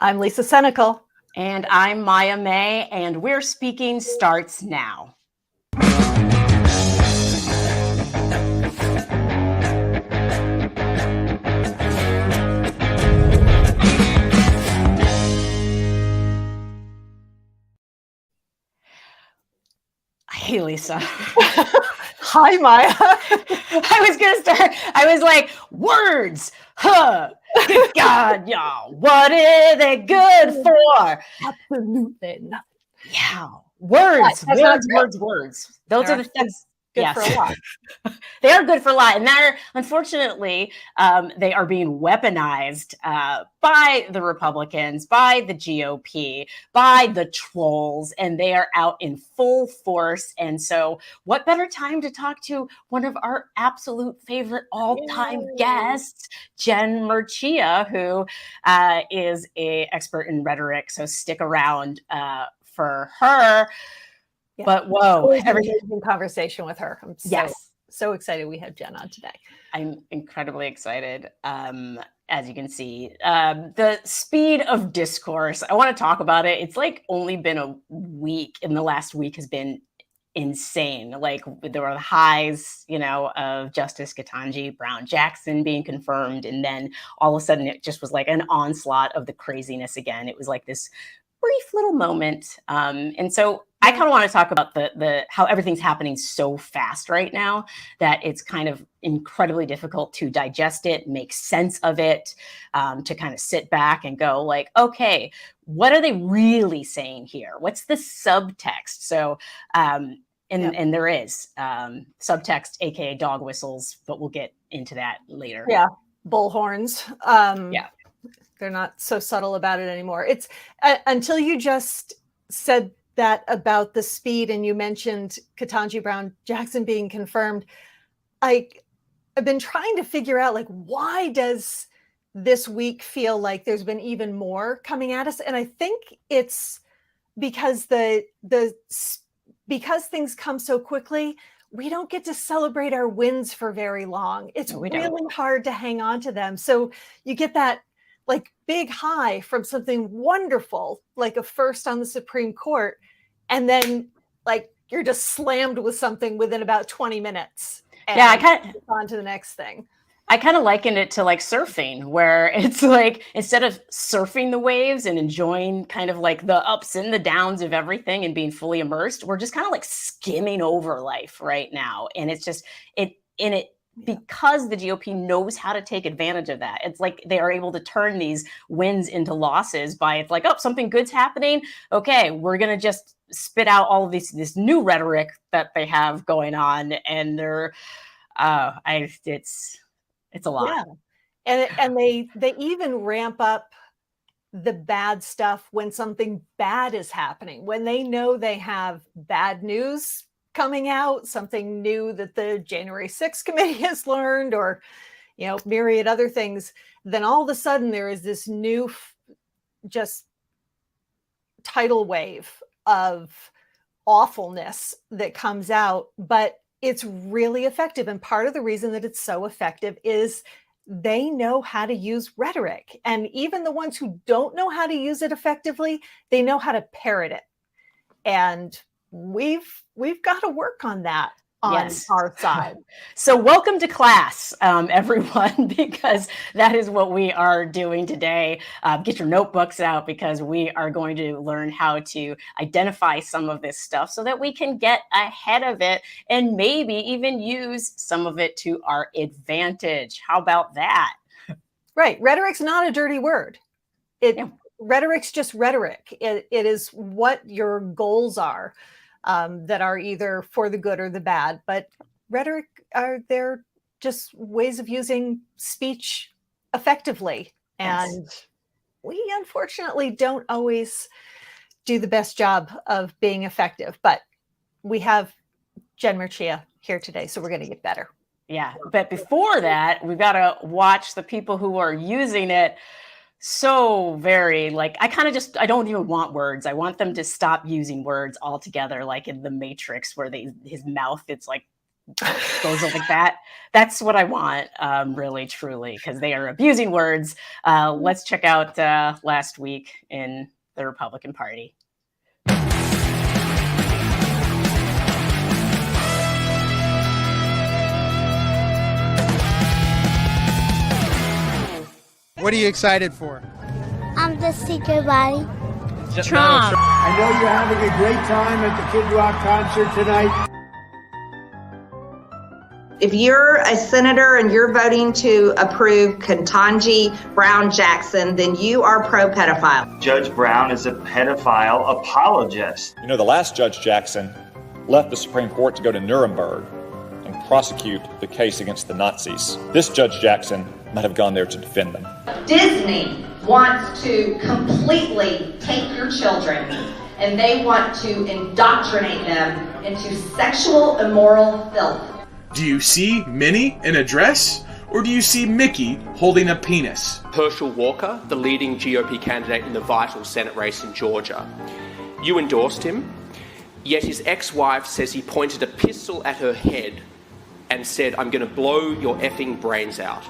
I'm Lisa Senecal. And I'm Maya May, and We're Speaking starts now. Hey, Lisa. Hi, Maya. I was going to start. I was like, words. Huh. Good God, y'all. What are they good for? Absolutely nothing. Yeah. Words. Words. Those are the things. Good for a lot. They are good for a lot. And they're, unfortunately, they are being weaponized by the Republicans, by the GOP, by the trolls, and they are out in full force. And so what better time to talk to one of our absolute favorite all-time guests, Jen Mercieca, who is an expert in rhetoric. So stick around for her. Yeah. But whoa, amazing conversation with her. I'm so excited we have Jen on today. I'm incredibly excited. As you can see, the speed of discourse, I want to talk about it. It's like only been a week, and the last week has been insane. Like there were highs, of Justice Ketanji Brown Jackson being confirmed, and then all of a sudden it just was like an onslaught of the craziness again. It was like this brief little moment. And so I kind of want to talk about the how everything's happening so fast right now that it's kind of incredibly difficult to digest it, make sense of it, to kind of sit back and go like, okay, what are they really saying here? What's the subtext? So, and there is subtext, aka dog whistles, but we'll get into that later. Yeah, bullhorns. They're not so subtle about it anymore. It's until you just said that about the speed and you mentioned Ketanji Brown Jackson being confirmed. I've been trying to figure out, like, why does this week feel like there's been even more coming at us? And I think it's because because things come so quickly, we don't get to celebrate our wins for very long. It's really hard to hang on to them. So you get that like big high from something wonderful, like a first on the Supreme Court, and then like you're just slammed with something within about 20 minutes. And I kind of on to the next thing. I kind of liken it to like surfing, where it's like instead of surfing the waves and enjoying kind of like the ups and the downs of everything and being fully immersed, we're just kind of like skimming over life right now. And it's just because the GOP knows how to take advantage of that. It's like they are able to turn these wins into losses by it's like, oh, something good's happening. Okay, we're going to just spit out all of this new rhetoric that they have going on. And they're, it's a lot. Yeah. And they even ramp up the bad stuff when something bad is happening, when they know they have bad news coming out, something new that the January 6th committee has learned, or, myriad other things, then all of a sudden there is this new just tidal wave of awfulness that comes out, but it's really effective. And part of the reason that it's so effective is they know how to use rhetoric. And even the ones who don't know how to use it effectively, they know how to parrot it. And we've got to work on that on our side. So welcome to class, everyone, because that is what we are doing today. Get your notebooks out, because we are going to learn how to identify some of this stuff so that we can get ahead of it and maybe even use some of it to our advantage. How about that? Right. Rhetoric's not a dirty word. Rhetoric's just rhetoric. It is what your goals are. That are either for the good or the bad, but rhetoric they're just ways of using speech effectively. And we unfortunately don't always do the best job of being effective, but we have Jen Mercieca here today, so we're going to get better. Yeah, but before that, we've got to watch the people who are using it so very, like, I don't even want words. I want them to stop using words altogether, like in the Matrix, where his mouth, it's like goes like that. That's what I want, really, truly, because they are abusing words. Let's check out last week in the Republican Party. What are you excited for? I'm the secret body. Trump. I know you're having a great time at the Kid Rock concert tonight. If you're a senator and you're voting to approve Ketanji Brown Jackson, then you are pro-pedophile. Judge Brown is a pedophile apologist. You know, the last Judge Jackson left the Supreme Court to go to Nuremberg and prosecute the case against the Nazis. This Judge Jackson might have gone there to defend them. Disney wants to completely take your children and they want to indoctrinate them into sexual immoral filth. Do you see Minnie in a dress, or do you see Mickey holding a penis? Herschel Walker, the leading GOP candidate in the vital Senate race in Georgia. You endorsed him, yet his ex-wife says he pointed a pistol at her head and said, "I'm going to blow your effing brains out."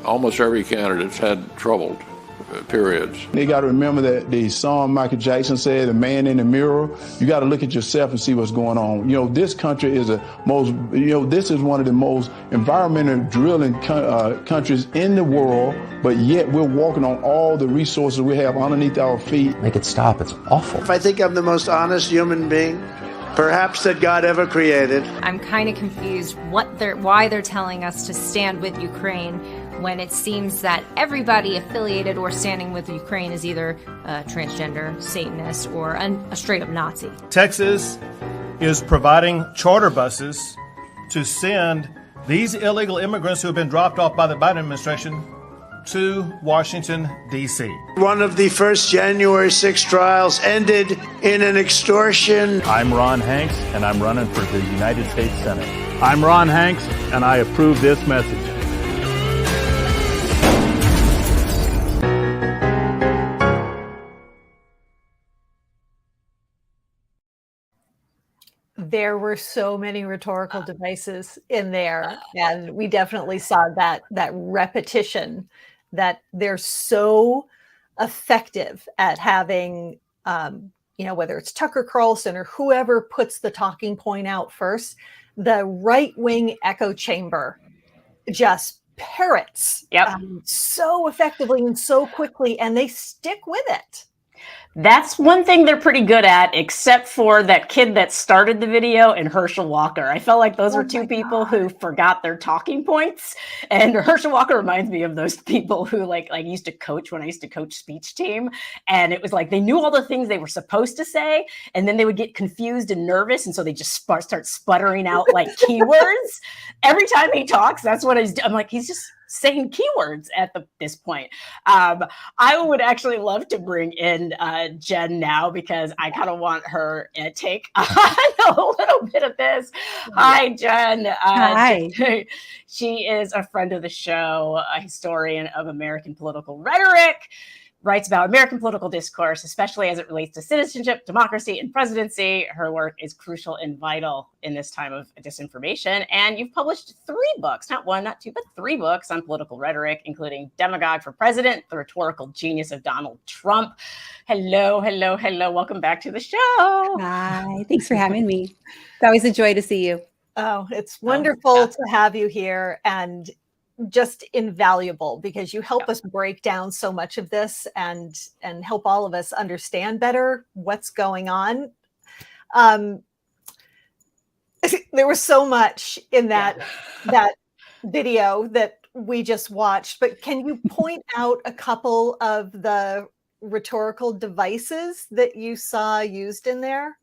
Almost every candidate's had troubled periods. You got to remember that the song Michael Jackson said, "The Man in the Mirror." You got to look at yourself and see what's going on. You know, this country is this is one of the most environmentally drilling countries in the world, but yet we're walking on all the resources we have underneath our feet. Make it stop. It's awful. I think I'm the most human being, perhaps, that God ever created. I'm kind of confused why they're telling us to stand with Ukraine when it seems that everybody affiliated or standing with Ukraine is either a transgender, Satanist, or a straight-up Nazi. Texas is providing charter buses to send these illegal immigrants who have been dropped off by the Biden administration to Washington, D.C. One of the first January 6 trials ended in an extortion. I'm Ron Hanks, and I'm running for the United States Senate. I'm Ron Hanks, and I approve this message. There were so many rhetorical devices in there, and we definitely saw that repetition, that they're so effective at having, whether it's Tucker Carlson or whoever puts the talking point out first, the right-wing echo chamber just parrots so effectively and so quickly, and they stick with it. That's one thing they're pretty good at, except for that kid that started the video and Herschel Walker. I felt like those were two people who forgot their talking points. And Herschel Walker reminds me of those people who like used to coach when I used to coach speech team. And it was like they knew all the things they were supposed to say, and then they would get confused and nervous. And so they just start sputtering out like keywords. Every time he talks, that's what I'm like, he's just saying keywords at this point. I would actually love to bring in Jen now, because I kind of want her take on a little bit of this. Hi, Jen. Hi. She is a friend of the show, a historian of American political rhetoric, writes about American political discourse, especially as it relates to citizenship, democracy, and presidency. Her work is crucial and vital in this time of disinformation. And you've published 3 books, not 1, not 2, but 3 books on political rhetoric, including Demagogue for President, The Rhetorical Genius of Donald Trump. Hello, hello, hello. Welcome back to the show. Hi, thanks for having me. It's always a joy to see you. Oh, it's wonderful to have you here, and just invaluable, because you help us break down so much of this and help all of us understand better what's going on. There was so much in that video that we just watched, but can you point out a couple of the rhetorical devices that you saw used in there?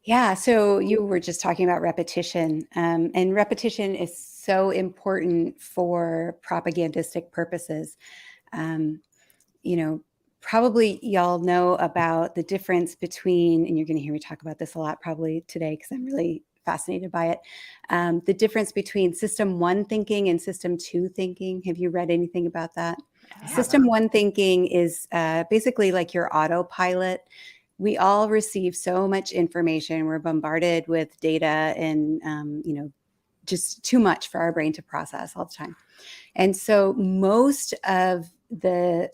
Yeah, so you were just talking about repetition, and repetition is so important for propagandistic purposes. Probably y'all know about the difference between, and you're going to hear me talk about this a lot probably today because I'm really fascinated by it, the difference between system 1 thinking and system 2 thinking. Have you read anything about that? System 1 thinking is basically like your autopilot. we all receive so much information. We're bombarded with data and, just too much for our brain to process all the time. And so most of the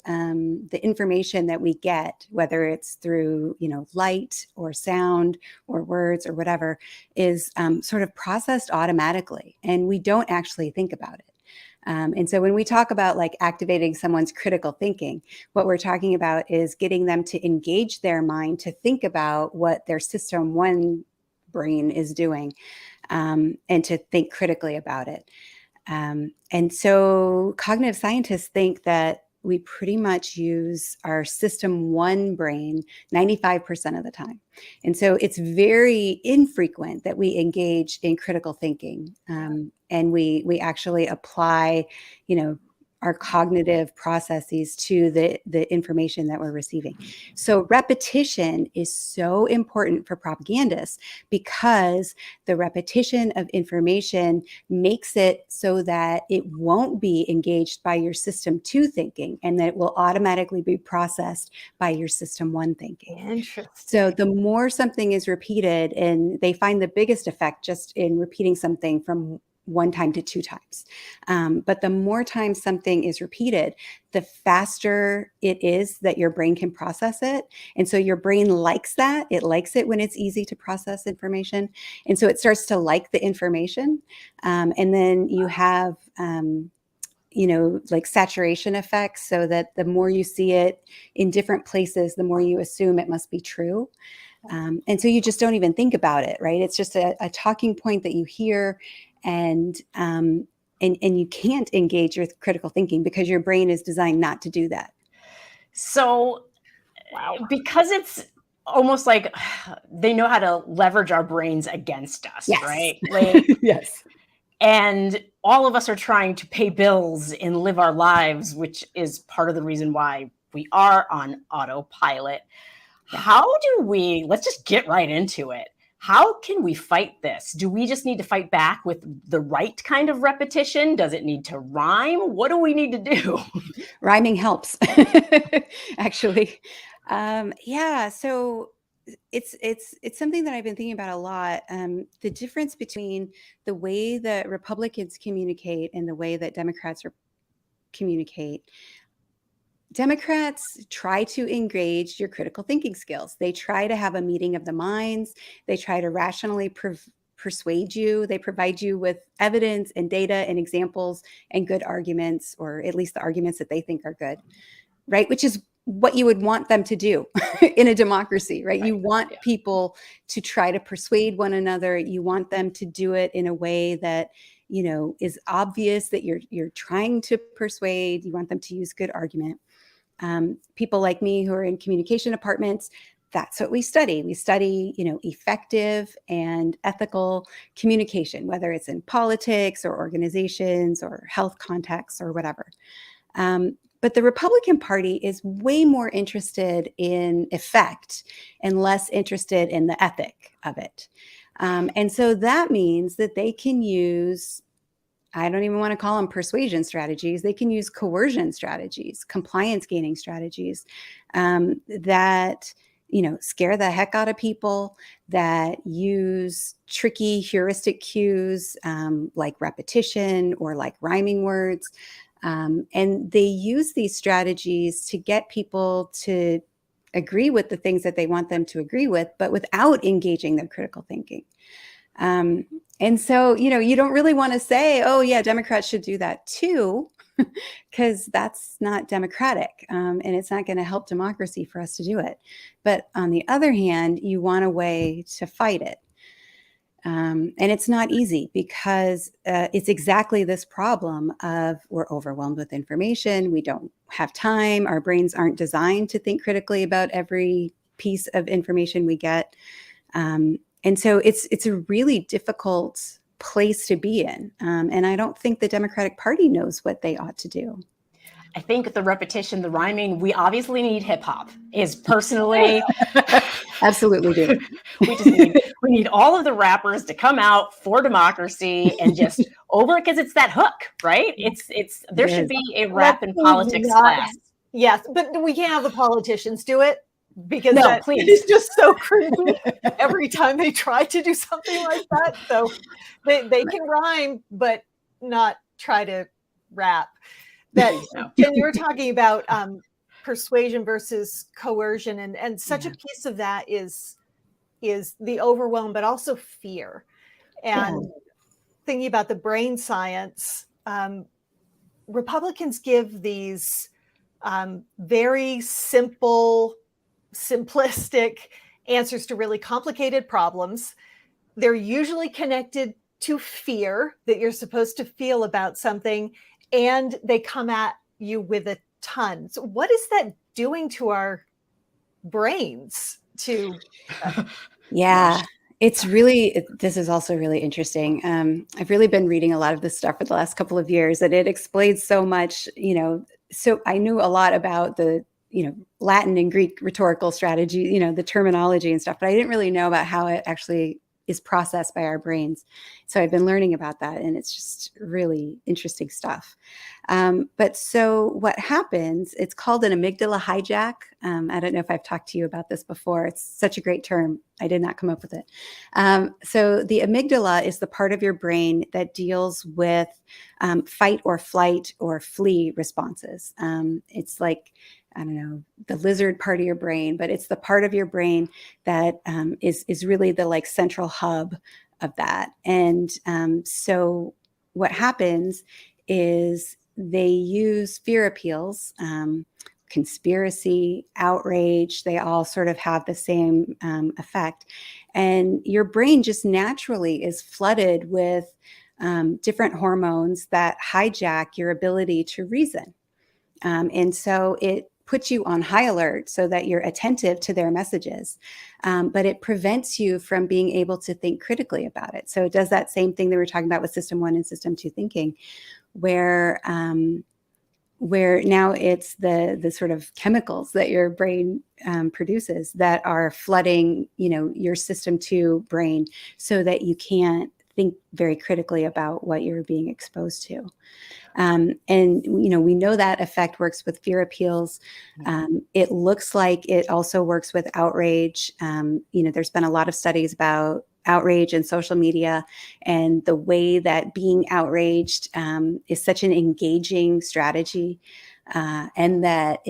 information that we get, whether it's through, light or sound or words or whatever, is sort of processed automatically, and we don't actually think about it. And so when we talk about like activating someone's critical thinking, what we're talking about is getting them to engage their mind to think about what their system one brain is doing, and to think critically about it. And so cognitive scientists think that we pretty much use our system one brain 95% of the time. And so it's very infrequent that we engage in critical thinking. And we actually apply, our cognitive processes to the information that we're receiving. So repetition is so important for propagandists because the repetition of information makes it so that it won't be engaged by your system two thinking, and that it will automatically be processed by your system one thinking. Interesting. So the more something is repeated, and they find the biggest effect just in repeating something from one time to two times. But the more times something is repeated, the faster it is that your brain can process it. And so your brain likes that. It likes it when it's easy to process information. And so it starts to like the information. And then you have, like saturation effects, so that the more you see it in different places, the more you assume it must be true. And so you just don't even think about it, right? It's just a talking point that you hear, and you can't engage with critical thinking because your brain is designed not to do that. So, because it's almost like they know how to leverage our brains against us, yes. right? Like, yes. And all of us are trying to pay bills and live our lives, which is part of the reason why we are on autopilot. Yeah. How do we, let's just get right into it. How can we fight this? Do we just need to fight back with the right kind of repetition? Does it need to rhyme? What do we need to do? Rhyming helps, actually. So it's something that I've been thinking about a lot. The difference between the way that Republicans communicate and the way that Democrats communicate. Democrats try to engage your critical thinking skills. They try to have a meeting of the minds. They try to rationally persuade you. They provide you with evidence and data and examples and good arguments, or at least the arguments that they think are good, right? Which is what you would want them to do in a democracy, right? You want people to try to persuade one another. You want them to do it in a way that is obvious that you're trying to persuade. You want them to use good argument. People like me who are in communication departments, that's what we study. We study, effective and ethical communication, whether it's in politics or organizations or health contexts or whatever. But the Republican Party is way more interested in effect and less interested in the ethic of it. And so that means that they can use, I don't even want to call them persuasion strategies. They can use coercion strategies, compliance gaining strategies that, scare the heck out of people, that use tricky heuristic cues like repetition or like rhyming words. And they use these strategies to get people to agree with the things that they want them to agree with, but without engaging their critical thinking. And so, you don't really want to say, oh yeah, Democrats should do that too, because that's not democratic. And it's not going to help democracy for us to do it. But on the other hand, you want a way to fight it. And it's not easy because it's exactly this problem of we're overwhelmed with information. We don't have time. Our brains aren't designed to think critically about every piece of information we get. And so it's a really difficult place to be in. And I don't think the Democratic Party knows what they ought to do. I think the repetition, the rhyming, we obviously need hip hop is personally. Absolutely do. We need all of the rappers to come out for democracy and just over it because it's that hook, right? There should be a rap and politics class. Yes, but we can't have the politicians do it. because No, that please. is just so creepy every time they try to do something like that. So they can rhyme, but not try to rap. That Jen, you were talking about persuasion versus coercion, and such a piece of that is the overwhelm, but also fear. And thinking about the brain science, Republicans give these very simple, simplistic answers to really complicated problems. They're usually connected to fear that you're supposed to feel about something, and they come at you with a ton. So what is that doing to our brains? It's really, this is also really interesting. I've really been reading a lot of this stuff for the last couple of years, and it explains so much, so I knew a lot about the, Latin and Greek rhetorical strategy, the terminology and stuff, but I didn't really know about how it actually is processed by our brains. So I've been learning about that, and it's just really interesting stuff. But so what happens, it's called an amygdala hijack. I don't know if I've talked to you about this before. It's such a great term. I did not come up with it. So the amygdala is the part of your brain that deals with fight or flight or flee responses. It's like, I don't know, the lizard part of your brain, but it's the part of your brain that is really the like central hub of that. And so what happens is they use fear appeals, conspiracy, outrage, they all sort of have the same effect. And your brain just naturally is flooded with different hormones that hijack your ability to reason. And so it puts you on high alert so that you're attentive to their messages, but it prevents you from being able to think critically about it. So it does that same thing that we were talking about with system 1 and system 2 thinking, where now it's the sort of chemicals that your brain produces that are flooding, your system 2 brain so that you can't think very critically about what you're being exposed to. And, we know that effect works with fear appeals. It looks like it also works with outrage. There's been a lot of studies about outrage and social media and the way that being outraged is such an engaging strategy, and that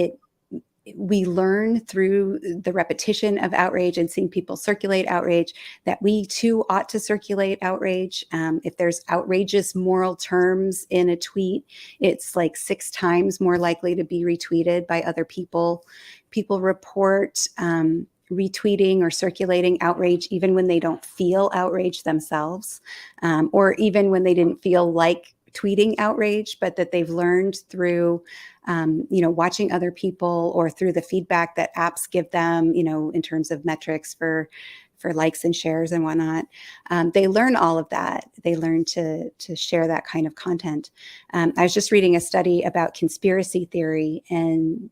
we learn through the repetition of outrage and seeing people circulate outrage that we too ought to circulate outrage. If there's outrageous moral terms in a tweet, it's like 6 times more likely to be retweeted by other people. People report retweeting or circulating outrage even when they don't feel outrage themselves, or even when they didn't feel like tweeting outrage, but that they've learned through watching other people or through the feedback that apps give them, in terms of metrics for likes and shares and whatnot. They learn all of that. They learn to share that kind of content. I was just reading a study about conspiracy theory, and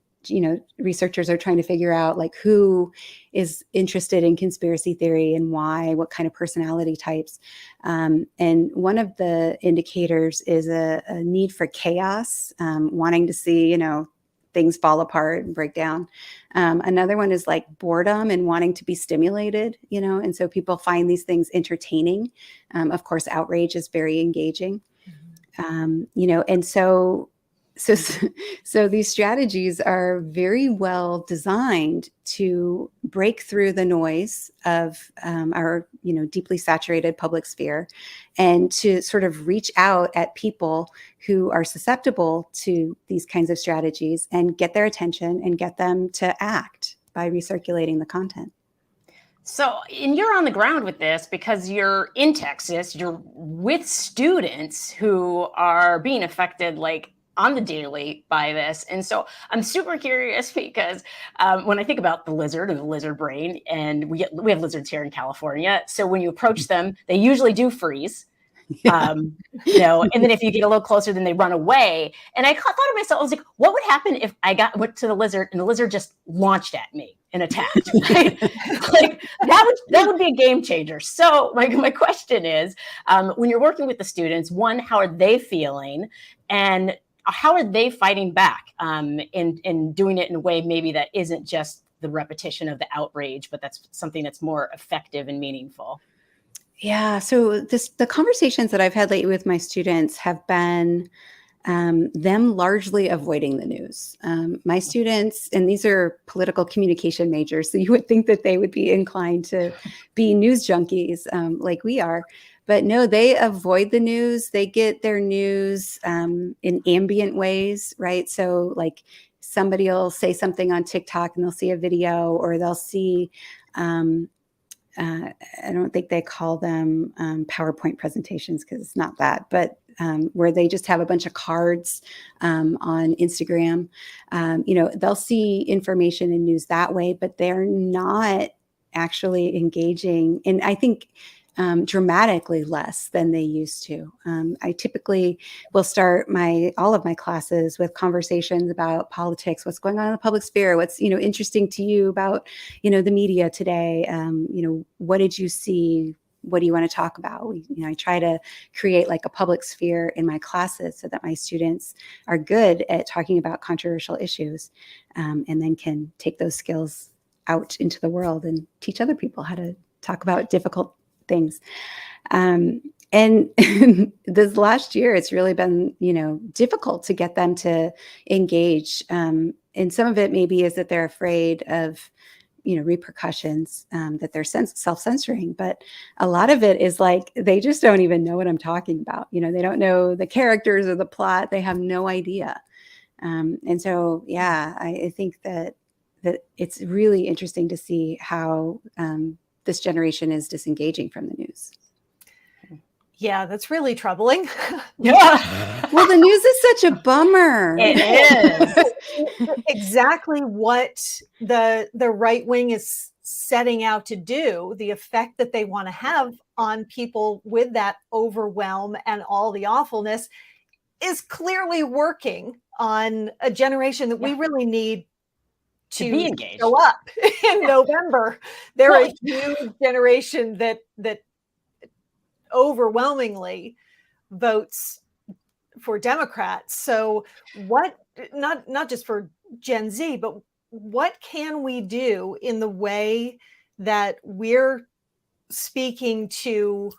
researchers are trying to figure out like who is interested in conspiracy theory and why, what kind of personality types. And one of the indicators is a need for chaos, wanting to see, things fall apart and break down. Another one is like boredom and wanting to be stimulated, and so people find these things entertaining. Of course, outrage is very engaging, and so these strategies are very well designed to break through the noise of our, deeply saturated public sphere, and to sort of reach out at people who are susceptible to these kinds of strategies and get their attention and get them to act by recirculating the content. So, and you're on the ground with this because you're in Texas, you're with students who are being affected like on the daily by this. And so I'm super curious because when I think about the lizard and the lizard brain, and we have lizards here in California. So when you approach them, they usually do freeze. And then if you get a little closer, then they run away. And I thought to myself, I was like, what would happen if I went to the lizard and the lizard just launched at me and attacked? Right? Like that would be a game changer. So my question is, when you're working with the students, one, how are they feeling? And how are they fighting back in doing it in a way maybe that isn't just the repetition of the outrage, but that's something that's more effective and meaningful? Yeah, so the conversations that I've had lately with my students have been them largely avoiding the news. My students, and these are political communication majors, so you would think that they would be inclined to be news junkies like we are. But no, they avoid the news. They get their news in ambient ways, right? So like somebody will say something on TikTok and they'll see a video, or they'll see, I don't think they call them PowerPoint presentations because it's not that, but where they just have a bunch of cards on Instagram. They'll see information and news that way, but they're not actually engaging. And I think dramatically less than they used to. I typically will start all of my classes with conversations about politics, what's going on in the public sphere, what's interesting to you about the media today. What did you see? What do you want to talk about? I try to create like a public sphere in my classes so that my students are good at talking about controversial issues, and then can take those skills out into the world and teach other people how to talk about difficult things. And this last year, it's really been, difficult to get them to engage. And some of it maybe is that they're afraid of, repercussions, that they're self-censoring. But a lot of it is like, they just don't even know what I'm talking about. They don't know the characters or the plot. They have no idea. And so, yeah, I think that it's really interesting to see how this generation is disengaging from the news. Yeah, that's really troubling. Yeah. Well, the news is such a bummer. It is. Exactly what the right wing is setting out to do, the effect that they want to have on people with that overwhelm and all the awfulness, is clearly working on a generation that we really need to be engaged. Show up in November. They're a huge generation that overwhelmingly votes for Democrats. So what, not just for Gen Z, but what can we do in the way that we're speaking to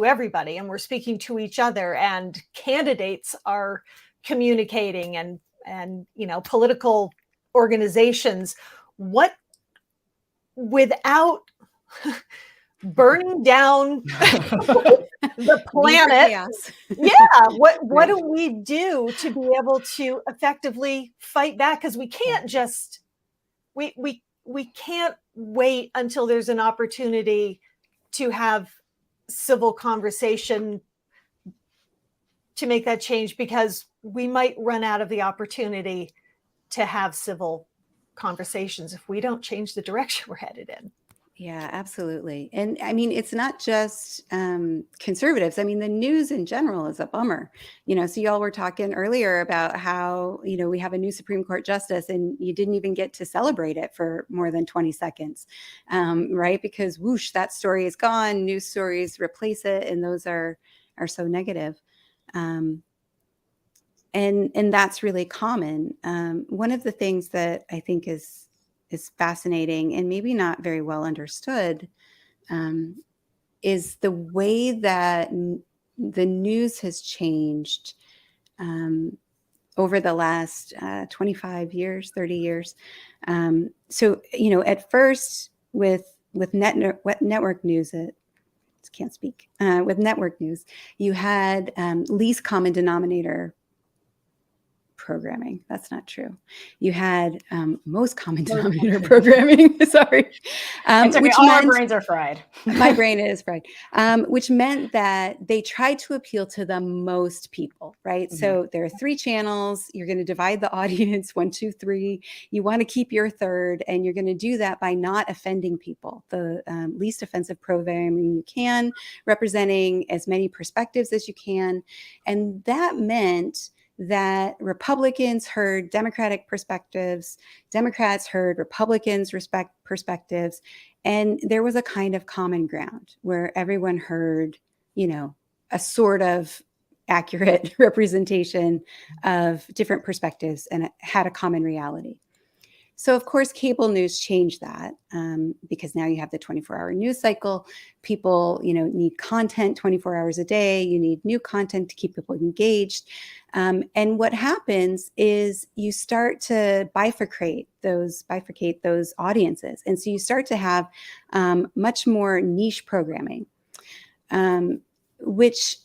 everybody, and we're speaking to each other, and candidates are communicating, and political organizations, what, without burning down the planet? Yeah, what do we do to be able to effectively fight back? Because we can't just we can't wait until there's an opportunity to have civil conversation to make that change, because we might run out of the opportunity to have civil conversations if we don't change the direction we're headed in. Yeah, absolutely. And I mean, it's not just conservatives. I mean, the news in general is a bummer. So y'all were talking earlier about how, we have a new Supreme Court justice, and you didn't even get to celebrate it for more than 20 seconds, right? Because whoosh, that story is gone. News stories replace it, and those are so negative. And that's really common. One of the things that I think is fascinating and maybe not very well understood is the way that the news has changed over the last 25 years, 30 years. So, at first with network news, can't speak, with network news, you had least common denominator programming. That's not true. You had most common denominator programming. Sorry. Which all our brains are fried. My brain is fried. Which meant that they tried to appeal to the most people, right? Mm-hmm. So there are 3 channels. You're going to divide the audience 1, 2, 3. You want to keep your third, and you're going to do that by not offending people. The least offensive programming you can, representing as many perspectives as you can. And that meant that Republicans heard Democratic perspectives, Democrats heard Republicans' perspectives, and there was a kind of common ground where everyone heard, a sort of accurate representation of different perspectives and had a common reality. So of course, cable news changed that because now you have the 24-hour news cycle. People, need content 24 hours a day. You need new content to keep people engaged. And what happens is you start to bifurcate those audiences. And so you start to have much more niche programming, which,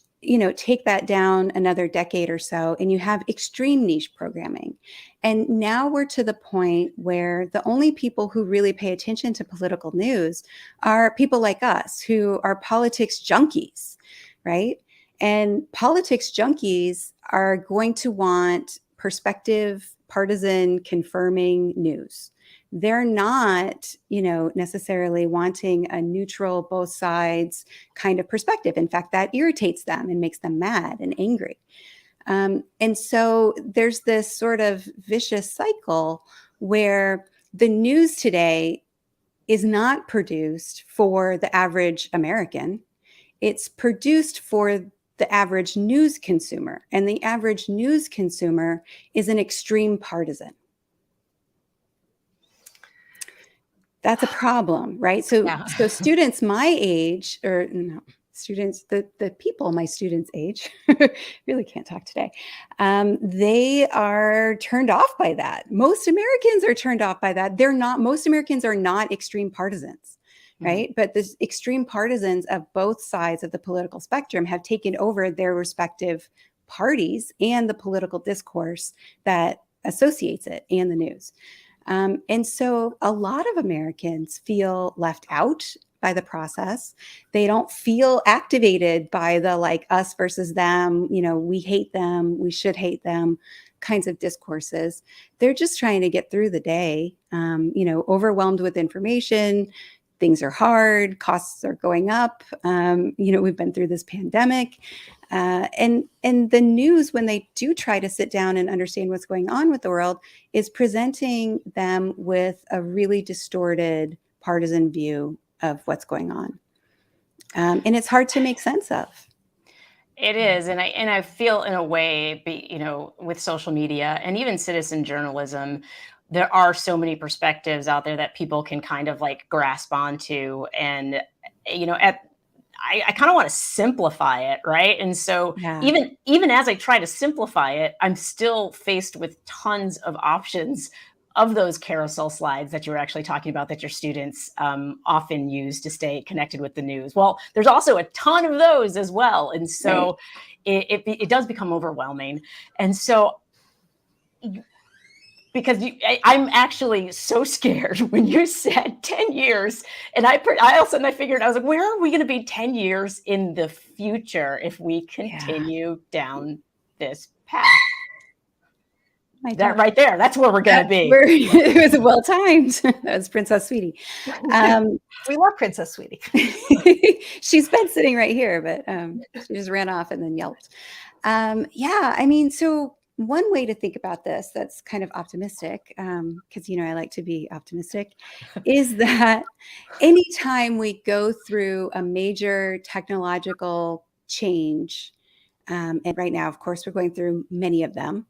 take that down another decade or so, and you have extreme niche programming. And now we're to the point where the only people who really pay attention to political news are people like us who are politics junkies, right? And politics junkies are going to want perspective, partisan, confirming news. They're not, necessarily wanting a neutral, both sides kind of perspective. In fact, that irritates them and makes them mad and angry. And so there's this sort of vicious cycle where the news today is not produced for the average American. It's produced for the average news consumer. And the average news consumer is an extreme partisan. That's a problem, right? So students my age, or no, students, the people my students' age, really can't talk today, they are turned off by that. Most Americans are turned off by that. Most Americans are not extreme partisans, right? But the extreme partisans of both sides of the political spectrum have taken over their respective parties and the political discourse that associates it and the news. And so a lot of Americans feel left out by the process. They don't feel activated by the us versus them, we hate them, we should hate them kinds of discourses. They're just trying to get through the day, overwhelmed with information. Things are hard, costs are going up. We've been through this pandemic. And the news, when they do try to sit down and understand what's going on with the world, is presenting them with a really distorted partisan view of what's going on. And it's hard to make sense of. It is. And I feel in a way, with social media and even citizen journalism, there are so many perspectives out there that people can kind of grasp onto. And, I kind of want to simplify it, right? And so even as I try to simplify it, I'm still faced with tons of options of those carousel slides that you were actually talking about that your students often use to stay connected with the news. Well, there's also a ton of those as well. And so it does become overwhelming. And so because I'm actually so scared when you said 10 years. And all of a sudden I figured, I was like, where are we going to be 10 years in the future if we continue down this path? That right there, that's where we're going to be. It was well timed. That was Princess Sweetie. We love Princess Sweetie. She's been sitting right here, but she just ran off and then yelped. So one way to think about this that's kind of optimistic, because, I like to be optimistic, is that anytime we go through a major technological change, and right now, of course, we're going through many of them,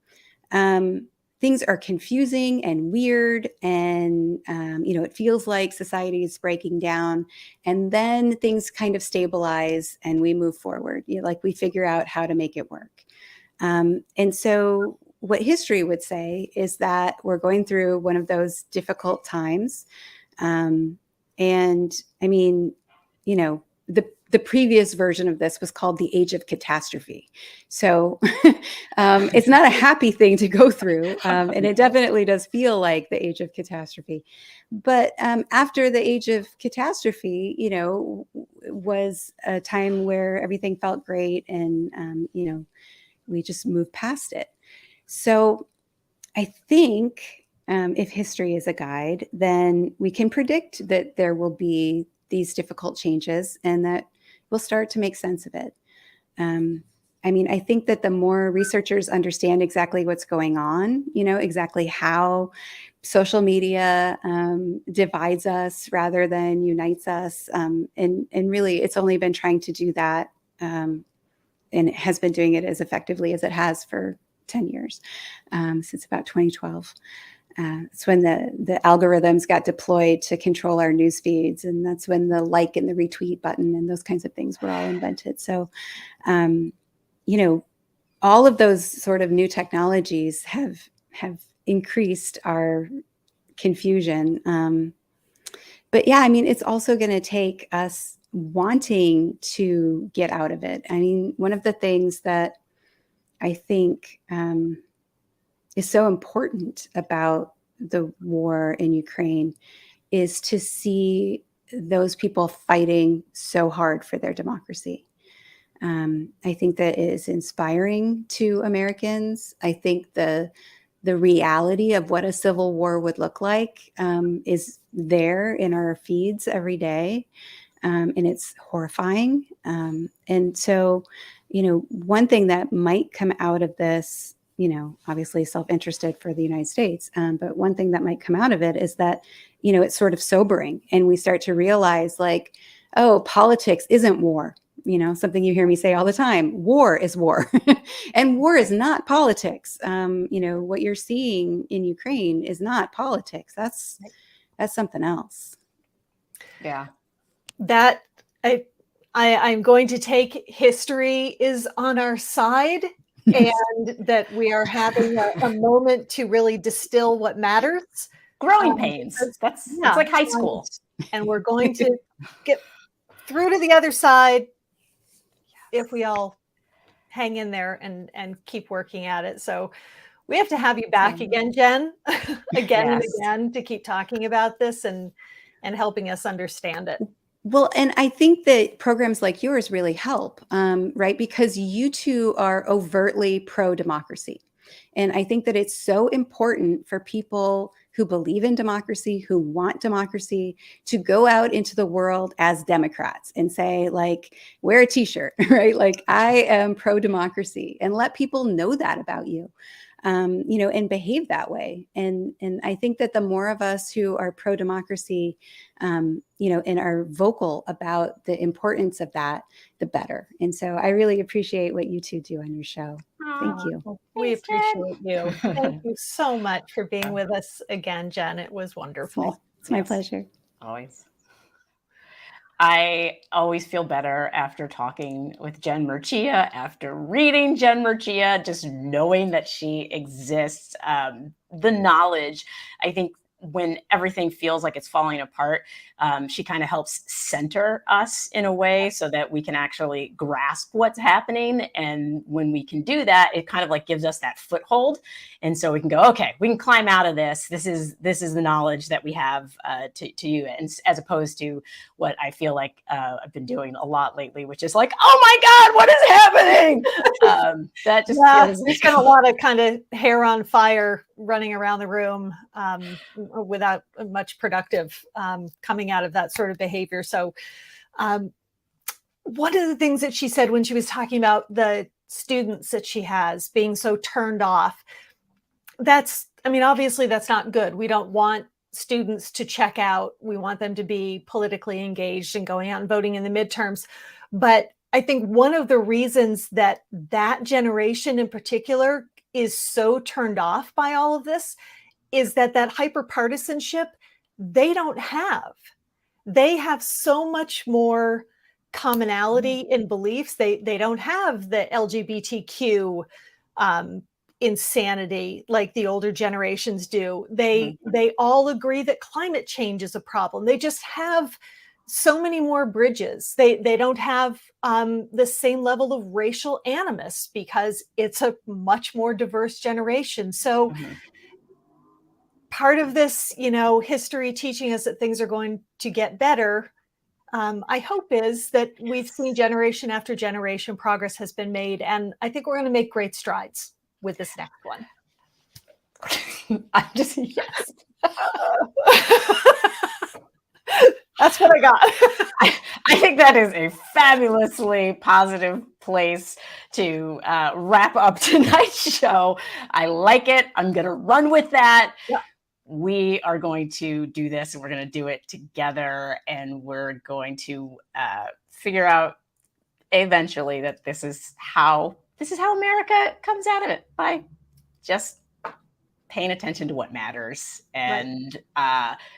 things are confusing and weird, and, it feels like society is breaking down, and then things kind of stabilize and we move forward, we figure out how to make it work. And so what history would say is that we're going through one of those difficult times. The previous version of this was called the Age of Catastrophe. So it's not a happy thing to go through. And it definitely does feel like the Age of Catastrophe. But after the Age of Catastrophe, was a time where everything felt great and, we just moved past it. So I think if history is a guide, then we can predict that there will be these difficult changes and that we'll start to make sense of it. I think that the more researchers understand exactly what's going on, exactly how social media divides us rather than unites us. And really, it's only been trying to do that. And it has been doing it as effectively as it has for 10 years, since about 2012. it's when the algorithms got deployed to control our news feeds, and that's when the like and the retweet button and those kinds of things were all invented. So, all of those sort of new technologies have increased our confusion. But yeah, I mean, it's also going to take us wanting to get out of it. I mean, one of the things that I think is so important about the war in Ukraine is to see those people fighting so hard for their democracy. I think that is inspiring to Americans. I think the reality of what a civil war would look like is there in our feeds every day, and it's horrifying. And so, one thing that might come out of this, obviously self-interested for the United States, but one thing that might come out of it is that, it's sort of sobering, and we start to realize, like, oh, politics isn't war. Something you hear me say all the time, war is war. And war is not politics. What you're seeing in Ukraine is not politics. That's something else. Yeah. That I'm going to take history is on our side, and that we are having a moment to really distill what matters. Growing pains. It's like high school. And we're going to get through to the other side if we all hang in there and keep working at it. So we have to have you back again, Jen, again and again, to keep talking about this and helping us understand it. Well, and I think that programs like yours really help, right? Because you two are overtly pro-democracy. And I think that it's so important for people who believe in democracy, who want democracy, to go out into the world as Democrats and say, like, wear a t-shirt, right? Like, I am pro-democracy, and let people know that about you, and behave that way. And I think that the more of us who are pro-democracy, and are vocal about the importance of that, the better. And so I really appreciate what you two do on your show. Thank you. Well, we appreciate you. Thank you so much for being with us again, Jen. It was wonderful. It's my pleasure. Always. I always feel better after talking with Jen Mercieca, after reading Jen Mercieca, just knowing that she exists. The knowledge, I think, when everything feels like it's falling apart, she kind of helps center us in a way so that we can actually grasp what's happening. And when we can do that, it kind of like gives us that foothold. And so we can go, okay, we can climb out of this. This is the knowledge that we have to you, and as opposed to what I feel like I've been doing a lot lately, which is like, oh my God, what is happening? That just feels there's been a lot of kind of hair on fire running around the room without much productive coming out of that sort of behavior. So one of the things that she said when she was talking about the students that she has being so turned off, obviously that's not good. We don't want students to check out. We want them to be politically engaged and going out and voting in the midterms. But I think one of the reasons that generation in particular is so turned off by all of this is that hyper-partisanship they don't have. They have so much more commonality in beliefs. They don't have the LGBTQ insanity like the older generations do. They all agree that climate change is a problem. They just have so many more bridges. They don't have the same level of racial animus because it's a much more diverse generation. So part of this, history teaching us that things are going to get better, I hope, is that we've seen generation after generation progress has been made. And I think we're going to make great strides with this next one. Yes. That's what I got. I think that is a fabulously positive place to wrap up tonight's show. I like it. I'm going to run with that. Yeah. We are going to do this, and we're going to do it together, and we're going to figure out eventually that this is how America comes out of it, by just paying attention to what matters. And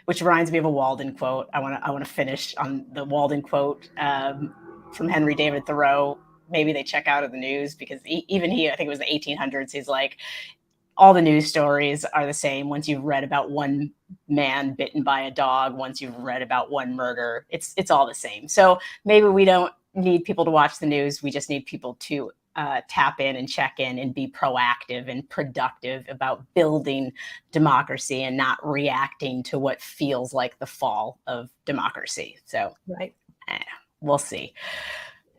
which reminds me of a Walden quote. I want to finish on the Walden quote from Henry David Thoreau. Maybe they check out of the news, because even he, I think it was the 1800s, he's like, all the news stories are the same. Once you've read about one man bitten by a dog, once you've read about one murder, it's all the same. So maybe we don't need people to watch the news. We just need people to tap in and check in and be proactive and productive about building democracy and not reacting to what feels like the fall of democracy. So we'll see.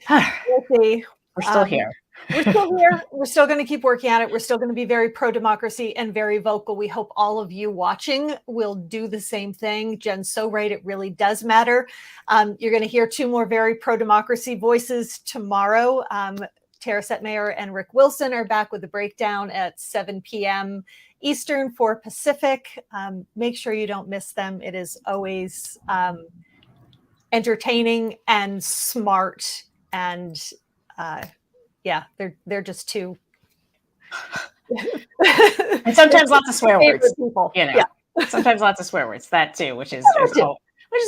We'll see. We're still here. We're still here. We're still going to keep working at it. We're still going to be very pro-democracy and very vocal. We hope all of you watching will do the same thing. Jen's so right. It really does matter. You're going to hear 2 more very pro-democracy voices tomorrow. Tara Setmayer and Rick Wilson are back with a breakdown at 7 p.m. Eastern, 4 Pacific. Make sure you don't miss them. It is always entertaining and smart, and they're just too. And sometimes lots of swear words. People. Sometimes lots of swear words. That too, which is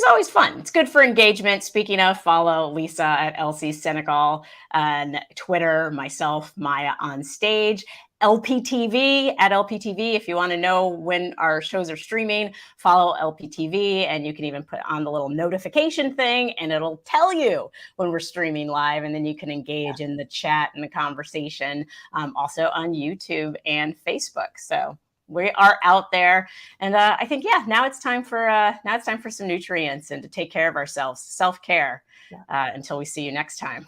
always fun. It's good for engagement. Speaking of, follow Lisa at LC Senecal on Twitter, myself, Maya on stage, LPTV at LPTV. If you want to know when our shows are streaming, follow LPTV, and you can even put on the little notification thing and it'll tell you when we're streaming live, and then you can engage in the chat and the conversation, also on YouTube and Facebook. So we are out there, and I think now it's time for some nutrients and to take care of ourselves, self-care, until we see you next time.